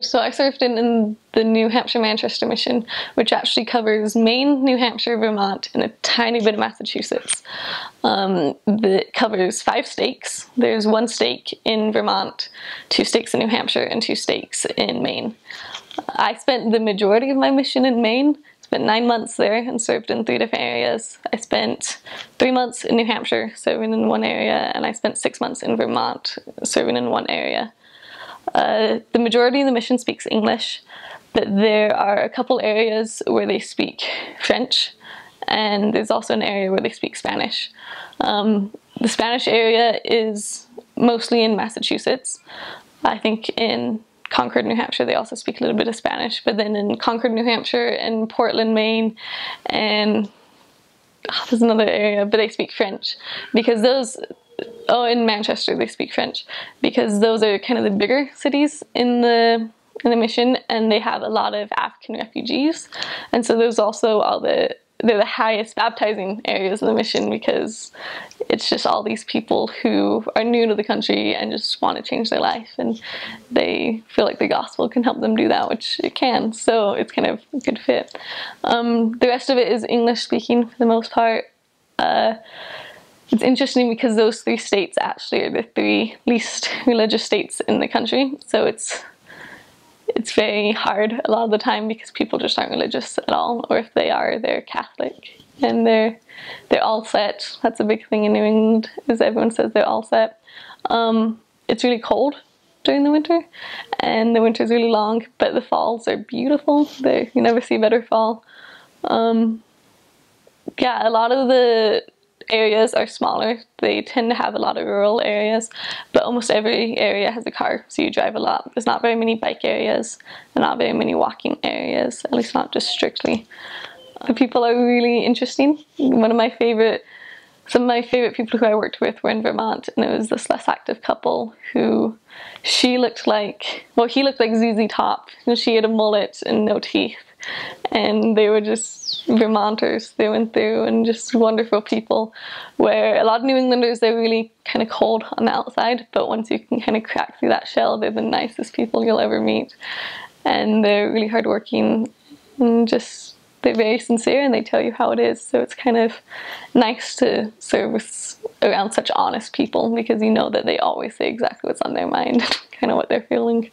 So I served in the New Hampshire-Manchester mission, which actually covers Maine, New Hampshire, Vermont, and a tiny bit of Massachusetts. It covers 5 stakes. There's 1 stake in Vermont, 2 stakes in New Hampshire, and 2 stakes in Maine. I spent the majority of my mission in Maine. Spent 9 months there and served in 3 different areas. I spent 3 months in New Hampshire serving in 1 area, and I spent 6 months in Vermont serving in 1 area. The majority of the mission speaks English, but there are a couple areas where they speak French, and there's also an area where they speak Spanish. The Spanish area is mostly in Massachusetts. I think in Concord, New Hampshire, they also speak a little bit of Spanish, but then in Concord, New Hampshire, and Portland, Maine, and there's another area, but they speak French, because those, in Manchester they speak French, because those are kind of the bigger cities in the mission, and they have a lot of African refugees, and so there's also they're the highest baptizing areas of the mission, because it's just all these people who are new to the country and just want to change their life, and they feel like the gospel can help them do that, which it can, so it's kind of a good fit. The rest of it is English speaking for the most part. It's interesting because those 3 states actually are the 3 least religious states in the country, so it's very hard a lot of the time because people just aren't religious at all, or if they are, they're Catholic, and they're all set. That's a big thing in New England, is everyone says they're all set. It's really cold during the winter, and the winter's really long, but the falls are beautiful. You never see a better fall. Yeah, a lot of the areas are smaller. They tend to have a lot of rural areas, but almost every area has a car, so you drive a lot. There's not very many bike areas, and not very many walking areas, at least not just strictly. The people are really interesting. Some of my favorite people who I worked with were in Vermont, and it was this less active couple who, he looked like ZZ Top, and she had a mullet and no teeth, and they were just Vermonters through and through, and just wonderful people, where a lot of New Englanders, they're really kind of cold on the outside, but once you can kind of crack through that shell, they're the nicest people you'll ever meet, and they're really hardworking, and just they're very sincere, and they tell you how it is. So it's kind of nice to serve around such honest people, because you know that they always say exactly what's on their mind, kind of what they're feeling.